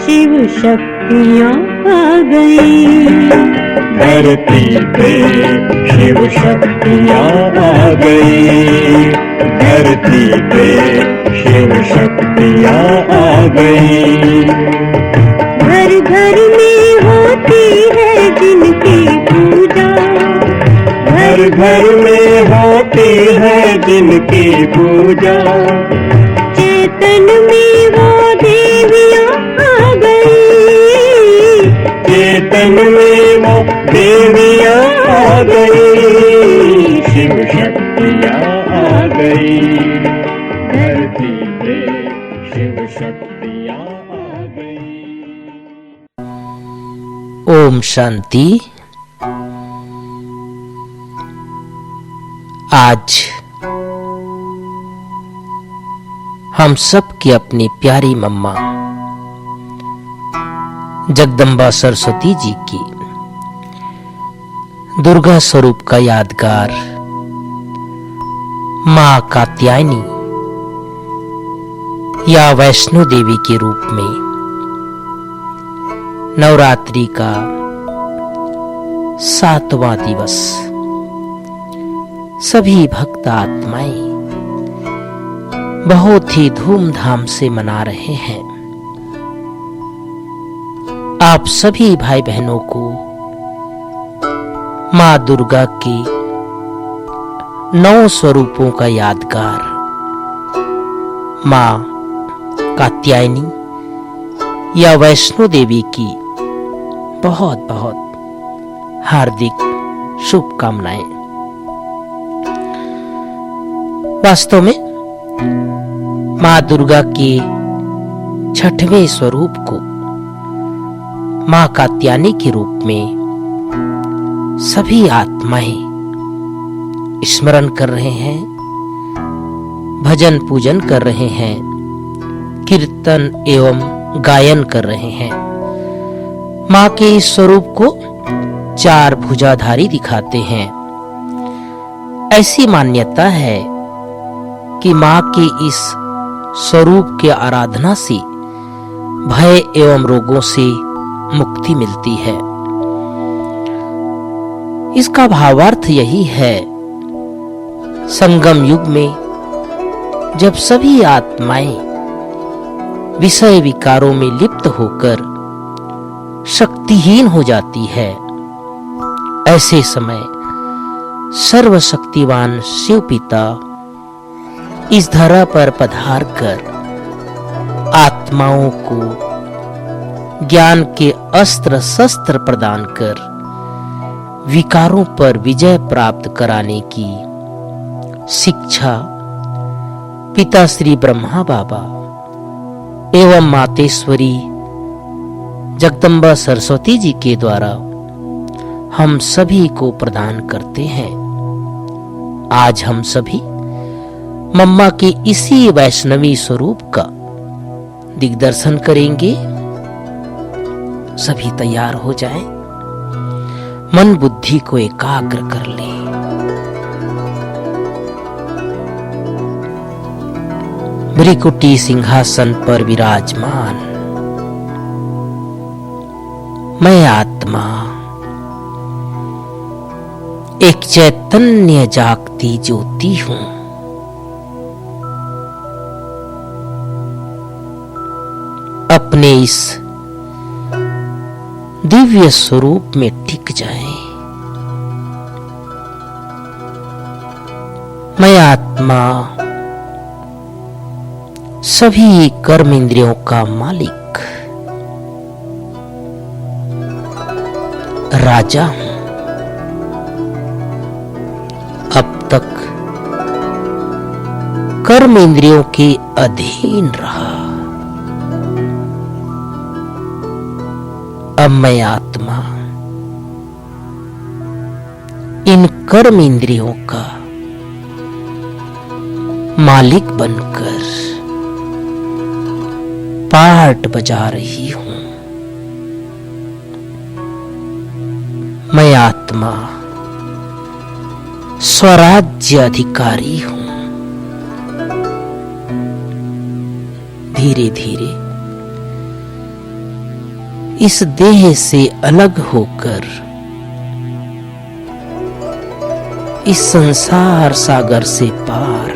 शिव शक्तियाँ आ गई। धरती पे शिव शक्तियाँ आ गई। धरती पे शिव शक्तियाँ आ गई। घर घर में होती है जिनकी पूजा। घर घर में होती है जिनकी पूजा। चेतन में वो देवियाँ आ गई। चेतन में वो देवियाँ आ गई। शिव शक्तियाँ आ गई। धरती पे शिव शक्तियाँ आ गई। ओम शांति। आज हम सब की अपनी प्यारी मम्मा जगदम्बा सरस्वती जी की दुर्गा स्वरूप का यादगार मां कात्यायनी या वैष्णो देवी के रूप में नवरात्रि का 7वां दिवस सभी भक्त आत्माएं बहुत ही धूमधाम से मना रहे हैं। आप सभी भाई बहनों को मां दुर्गा के 9 स्वरूपों का यादगार मां कात्यायनी या वैष्णो देवी की बहुत बहुत हार्दिक शुभकामनाएं। वास्तव में मां दुर्गा के 6वें स्वरूप को मां कात्यायनी के रूप में सभी आत्माएं स्मरण कर रहे हैं, भजन पूजन कर रहे हैं, कीर्तन एवं गायन कर रहे हैं। मां के इस स्वरूप को 4 भुजाधारी दिखाते हैं। ऐसी मान्यता है कि मां के इस स्वरूप के आराधना से भय एवं रोगों से मुक्ति मिलती है। इसका भावार्थ यही है, संगम युग में जब सभी आत्माएं विषय विकारों में लिप्त होकर शक्तिहीन हो जाती है, ऐसे समय सर्वशक्तिवान शिव पिता इस धरा पर पधार कर आत्माओं को ज्ञान के अस्त्र शस्त्र प्रदान कर विकारों पर विजय प्राप्त कराने की शिक्षा पिता श्री ब्रह्मा बाबा एवं मातेश्वरी जगदम्बा सरस्वती जी के द्वारा हम सभी को प्रदान करते हैं। आज हम सभी मम्मा के इसी वैष्णवी स्वरूप का दिग्दर्शन करेंगे। सभी तैयार हो जाएं, मन बुद्धि को एकाग्र कर ले। भृकुटी सिंहासन पर विराजमान मैं आत्मा एक चैतन्य जागती ज्योति हूं। अपने इस दिव्य स्वरूप में टिक जाएं। मैं आत्मा सभी कर्म इंद्रियों का मालिक राजा हूं। अब तक कर्म इंद्रियों के अधीन रहा, अब मैं आत्मा इन कर्म इंद्रियों का मालिक बनकर पाठ बजा रही हूं। मैं आत्मा स्वराज्य अधिकारी हूं। धीरे धीरे इस देह से अलग होकर इस संसार सागर से पार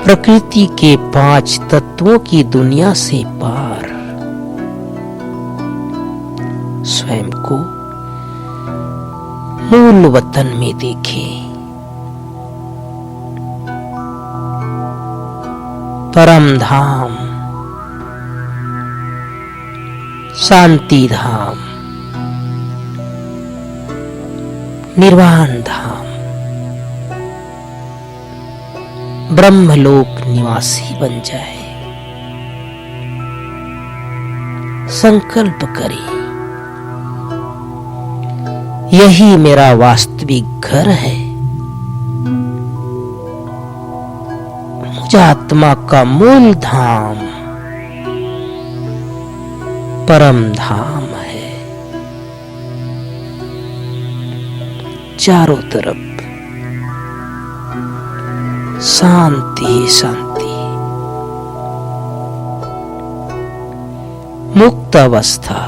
प्रकृति के 5 तत्वों की दुनिया से पार स्वयं को मूल वतन में देखें, परम धाम, शांति धाम, निर्वाण धाम, ब्रह्मलोक निवासी बन जाए। संकल्प करें, यही मेरा वास्तविक घर है। मुझ आत्मा का मूल धाम परम धाम है। चारों तरफ शांति शांति, मुक्त अवस्था,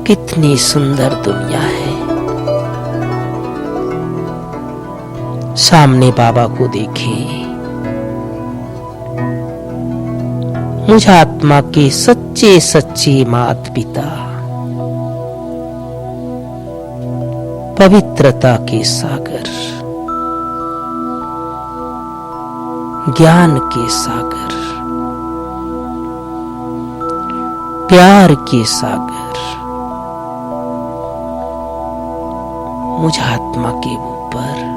कितनी सुंदर दुनिया है। सामने बाबा को देखें, मुझ आत्मा के सच्चे सच्चे माता पिता, पवित्रता के सागर, ज्ञान के सागर, प्यार के सागर मुझ आत्मा के ऊपर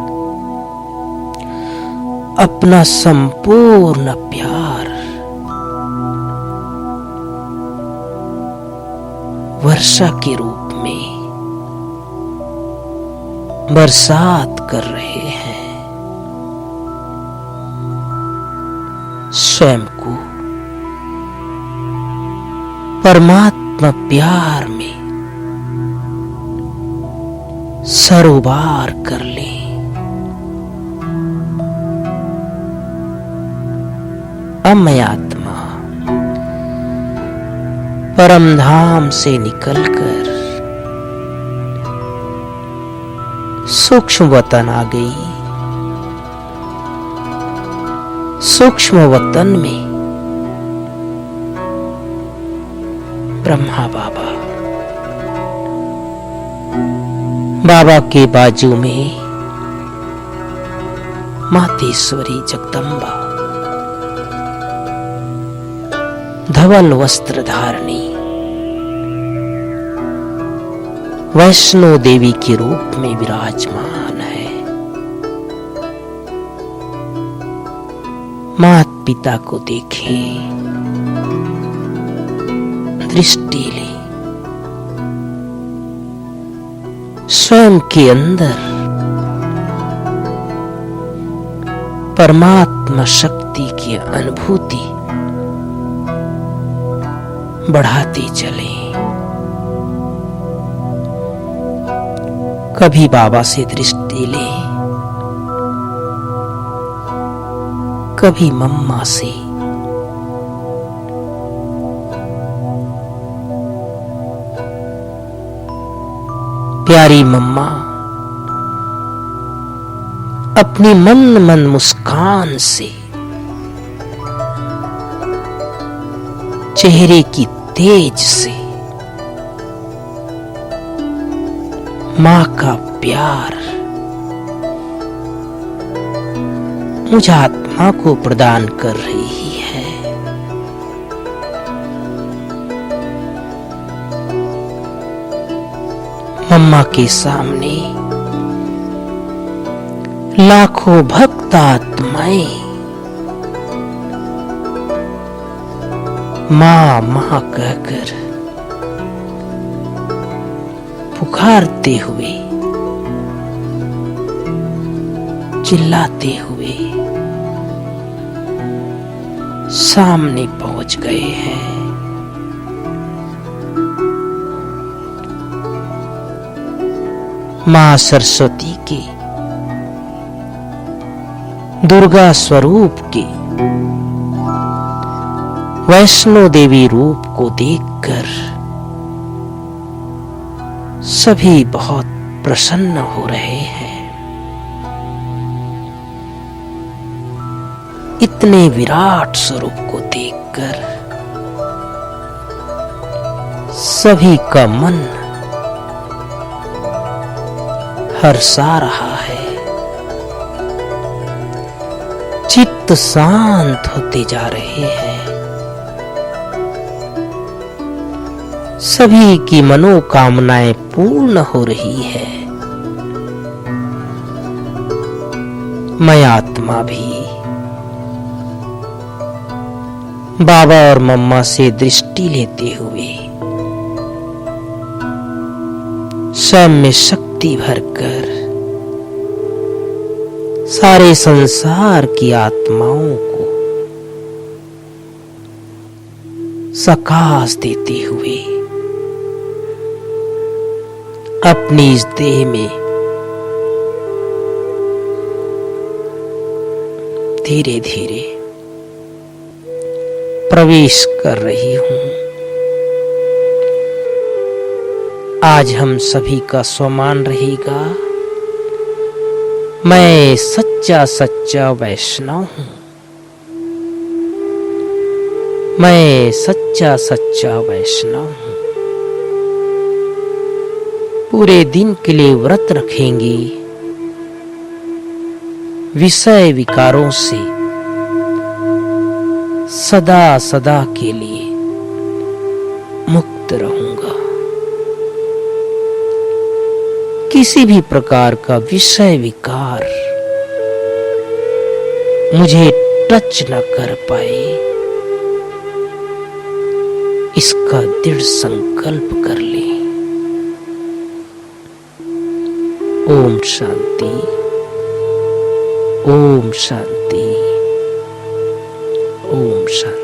अपना संपूर्ण प्यार वर्षा के रूप में बरसात कर रहे हैं। स्वयं को परमात्मा प्यार में सरोबार कर लें। मैं आत्मा परम धाम से निकलकर सूक्ष्म वतन आ गई। सूक्ष्म वतन में ब्रह्मा बाबा, बाबा के बाजू में मातेश्वरी जगदम्बा, धवल वस्त्र धारणी वैष्णो देवी के रूप में विराजमान है। माता पिता को देखें, दृष्टि ले, स्वयं के अंदर परमात्मा शक्ति की अनुभूति बढ़ाते चले। कभी बाबा से दृष्टि ले, कभी मम्मा से, प्यारी मम्मा अपनी मन मुस्कान से, चेहरे की तेज से मां का प्यार मुझ आत्मा को प्रदान कर रही है। मम्मा के सामने लाखों भक्त आत्माएं मां मां कहकर पुकारते हुए, चिल्लाते हुए सामने पहुंच गए हैं। मां सरस्वती के दुर्गा स्वरूप के वैष्णो देवी रूप को देखकर सभी बहुत प्रसन्न हो रहे हैं। इतने विराट स्वरूप को देखकर सभी का मन हर्षा रहा है, चित्त शांत होते जा रहे हैं। सभी की मनोकामनाएं पूर्ण हो रही है। मैं आत्मा भी बाबा और मम्मा से दृष्टि लेते हुए स्वयं में शक्ति भरकर सारे संसार की आत्माओं को सकाश देते हुए अपनी इस देह में धीरे धीरे प्रवेश कर रही हूं। आज हम सभी का स्वमान रहेगा, मैं सच्चा सच्चा वैष्णव हूं। मैं सच्चा सच्चा वैष्णव हूं। पूरे दिन के लिए व्रत रखेंगे, विषय विकारों से सदा सदा के लिए मुक्त रहूंगा। किसी भी प्रकार का विषय विकार मुझे टच न कर पाए, इसका दृढ़ संकल्प कर ले। ओम शांति, ओम शांति, ओम शांति।